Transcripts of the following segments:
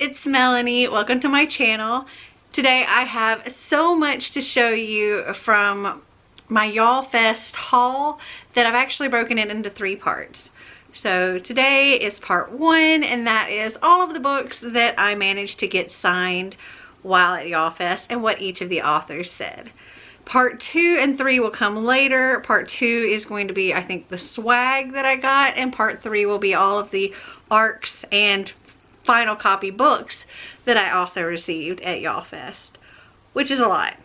it's Melanie. Welcome to my channel. Today I have so much to show you from my Yallfest haul that I've actually broken it into 3 parts. So today is part 1, and that is all of the books that I managed to get signed while at Yallfest and what each of the authors said. Part 2 and 3 will come later. Part 2 is going to be, I think, the swag that I got, and part 3 will be all of the ARCs and final copy books that I also received at Yallfest, which is a lot.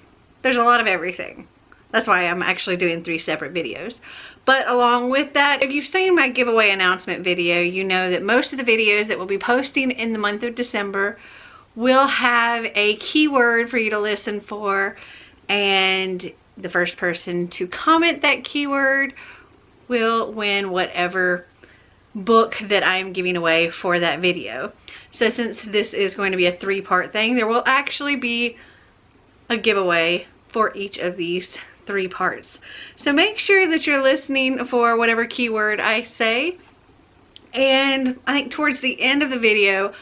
There's a lot of everything. That's why I'm actually doing 3 separate videos. But along with that, if you've seen my giveaway announcement video, you know that most of the videos that we'll be posting in the month of December will have a keyword for you to listen for, and the first person to comment that keyword will win whatever book that I am giving away for that video. So since this is going to be a 3-part thing, there will actually be a giveaway for each of these 3 parts. So make sure that you're listening for whatever keyword I say, and I think towards the end of the video,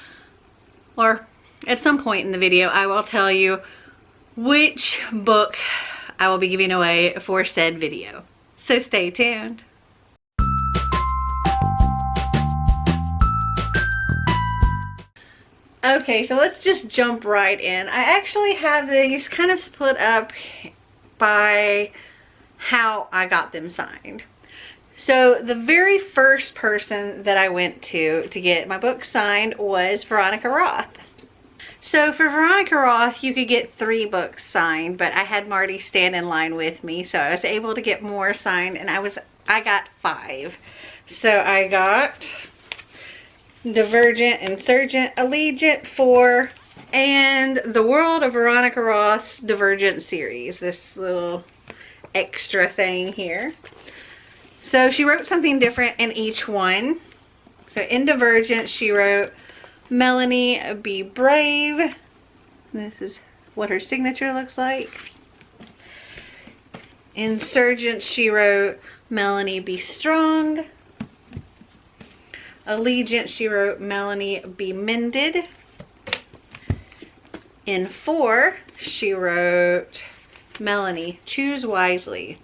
or at some point in the video, I will tell you which book I will be giving away for said video. So stay tuned. Okay, so let's just jump right in. I actually have these kind of split up by how I got them signed. So the very first person that I went to get my book signed was Veronica Roth. So for Veronica Roth, you could get 3 books signed, but I had Marty stand in line with me, so I was able to get more signed, and I got 5. So I got Divergent, Insurgent, Allegiant, 4, and The World of Veronica Roth's Divergent series, this little extra thing here. So she wrote something different in each one. So in Divergent, she wrote, Melanie, be brave. This is what her signature looks like. Insurgent, she wrote, Melanie, be strong. Allegiant, she wrote, Melanie, be mended. In 4, she wrote, Melanie, choose wisely, ...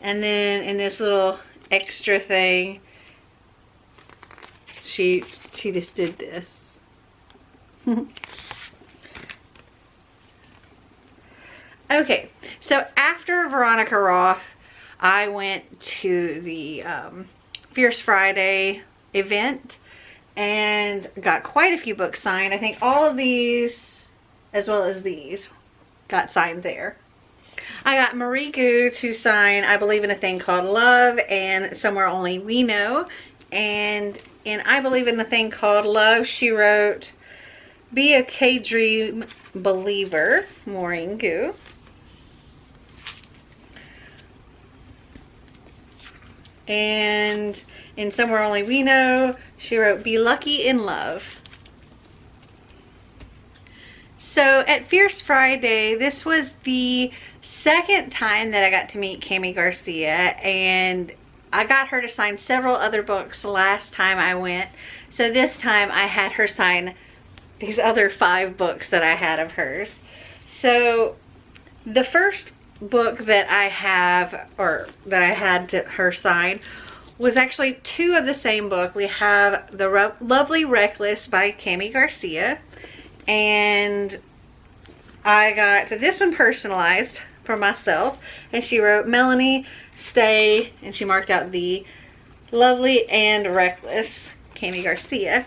And then in this little extra thing, she just did this. Okay, so after Veronica Roth, I went to the Fierce Friday event and got quite a few books signed. I think all of these, as well as these, got signed there. I got Marie Gu to sign I Believe in a Thing Called Love and Somewhere Only We Know. And in I Believe in a Thing Called Love, she wrote, Be a K-Dream Believer, Maureen Gu. And in Somewhere Only We Know, she wrote, Be Lucky in Love. So at Fierce Friday, this was the 2nd time that I got to meet Cami Garcia, and I got her to sign several other books last time I went. So this time I had her sign these other 5 books that I had of hers. So the first book that I have, or that I had her sign, was actually 2 of the same book. We have The Lovely Reckless by Cami Garcia, and I got this one personalized for myself, and she wrote, Melanie, stay, and she marked out the Lovely and Reckless, Cami Garcia.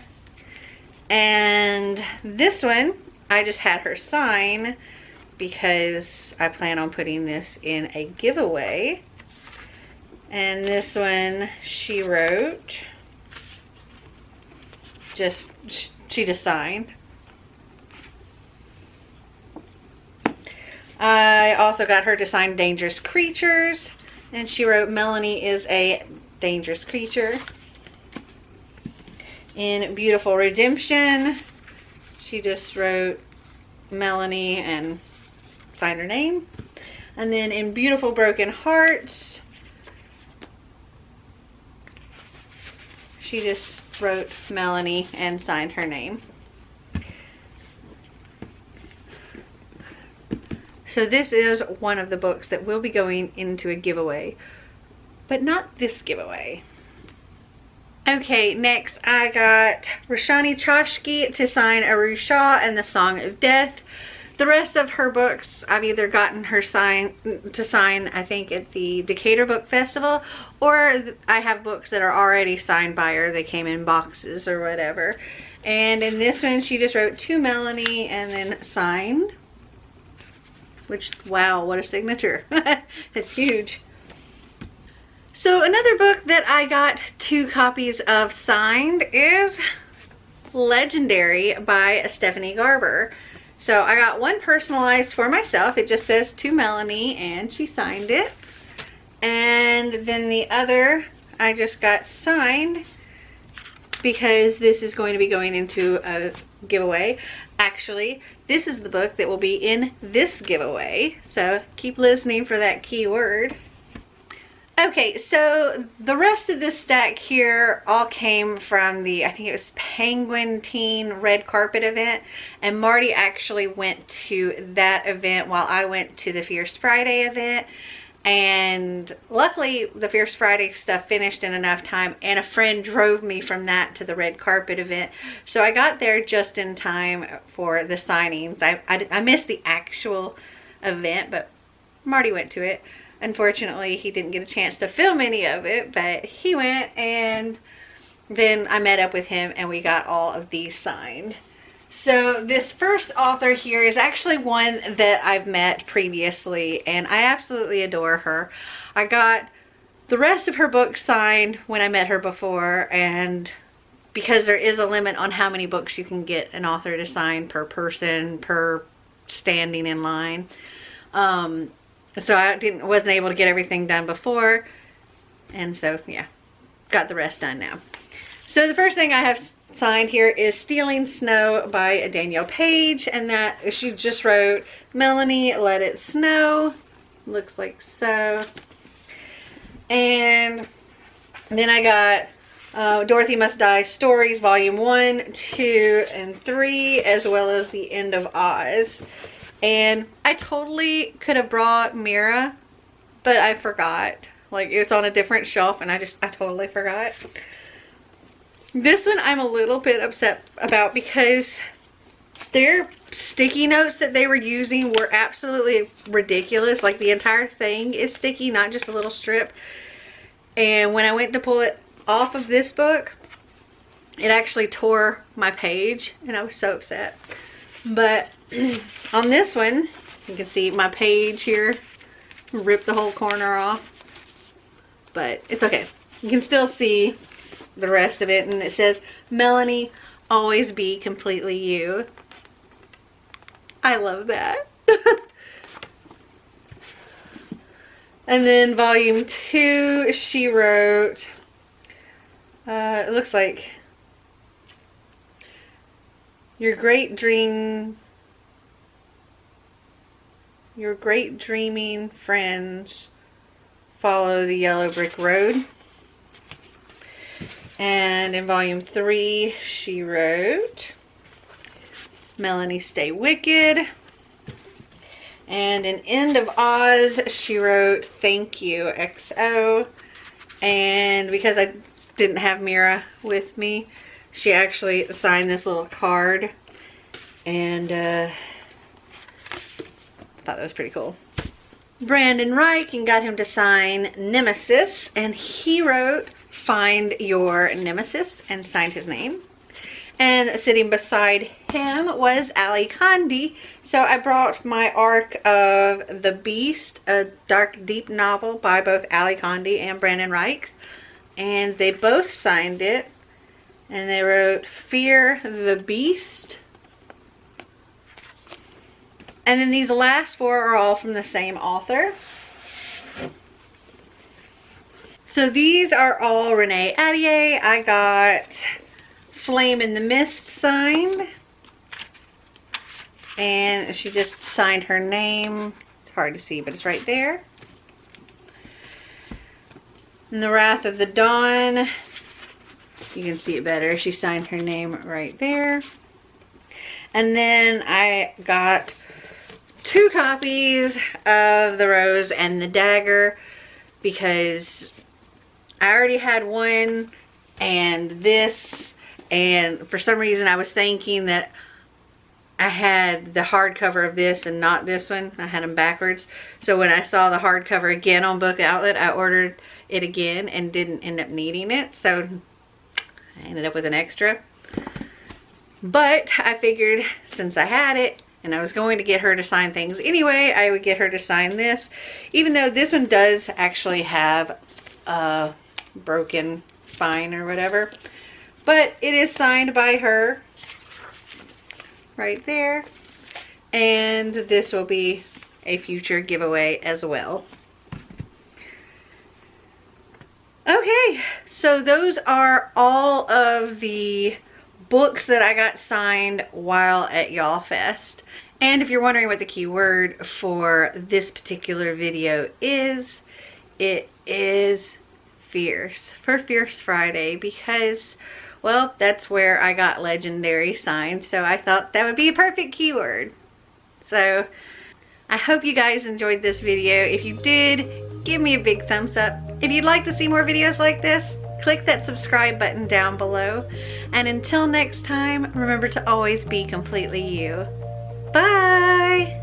And this one, I just had her sign because I plan on putting this in a giveaway. And this one, she wrote, she just signed. I also got her to sign Dangerous Creatures, and she wrote, Melanie is a dangerous creature. In Beautiful Redemption, she just wrote Melanie and signed her name. And then in Beautiful Broken Hearts, she just wrote Melanie and signed her name. So this is one of the books that will be going into a giveaway, but not this giveaway. Okay, next I got Roshani Chashki to sign Aru Shah and the Song of Death. The rest of her books, I've either gotten her to sign, I think, at the Decatur Book Festival, or I have books that are already signed by her. They came in boxes or whatever. And in this one, she just wrote to Melanie and then signed. Which, wow, what a signature. It's huge. So another book that I got 2 copies of signed is Legendary by Stephanie Garber. So I got one personalized for myself. It just says to Melanie and she signed it. And then the other I just got signed because this is going to be going into a giveaway. Actually, this is the book that will be in this giveaway. So keep listening for that keyword. Okay, so the rest of this stack here all came from the, I think it was Penguin Teen Red Carpet event. And Marty actually went to that event while I went to the Fierce Friday event. And luckily the Fierce Friday stuff finished in enough time, and a friend drove me from that to the Red Carpet event. So I got there just in time for the signings. I missed the actual event, but Marty went to it. Unfortunately, he didn't get a chance to film any of it, but he went, and then I met up with him and we got all of these signed. So this first author here is actually one that I've met previously, and I absolutely adore her. I got the rest of her books signed when I met her before, and because there is a limit on how many books you can get an author to sign per person, per standing in line. So I wasn't able to get everything done before, and so yeah, got the rest done now. So the first thing I have signed here is Stealing Snow by Danielle Page, and that she just wrote Melanie, Let It Snow. Looks like so. And then I got Dorothy Must Die Stories Volume 1, 2, and 3, as well as The End of Oz. And I totally could have brought Mira, but I forgot. Like, it was on a different shelf and I totally forgot. This one I'm a little bit upset about because their sticky notes that they were using were absolutely ridiculous. Like, the entire thing is sticky, not just a little strip. And when I went to pull it off of this book, it actually tore my page and I was so upset. But on this one, you can see my page here ripped the whole corner off, but it's okay. You can still see the rest of it, and it says, Melanie, always be completely you. I love that. And then volume 2, she wrote, it looks like, Your great dreaming friends follow the yellow brick road. And in volume 3, she wrote Melanie, Stay Wicked. And in End of Oz, she wrote Thank You, XO. And because I didn't have Mira with me, she actually signed this little card, and I thought that was pretty cool. Brandon Reich, and got him to sign Nemesis, and he wrote Find Your Nemesis and signed his name. And sitting beside him was Ali Condi. So I brought my Arc of the Beast, a dark, deep novel by both Ali Condi and Brandon Reich, and they both signed it. And they wrote Fear the Beast. And then these last 4 are all from the same author. So these are all Renee Attier. I got Flame in the Mist signed. And she just signed her name. It's hard to see, but it's right there. And The Wrath of the Dawn you can see it better. She signed her name right there. And then I got 2 copies of the Rose and the Dagger because I already had one and this, and for some reason I was thinking that I had the hardcover of this and not this one. I had them backwards. So when I saw the hardcover again on Book Outlet, I ordered it again and didn't end up needing it. So I ended up with an extra. But I figured since I had it and I was going to get her to sign things anyway, I would get her to sign this. Even though this one does actually have a broken spine or whatever. But it is signed by her. Right there, and this will be a future giveaway as well. Okay, so those are all of the books that I got signed while at Yallfest. And if you're wondering what the key word for this particular video is, it is fierce, for Fierce Friday, because well, that's where I got legendary signed, so I thought that would be a perfect keyword. So I hope you guys enjoyed this video. If you did, give me a big thumbs up. If you'd like to see more videos like this, click that subscribe button down below. And until next time, remember to always be completely you. Bye!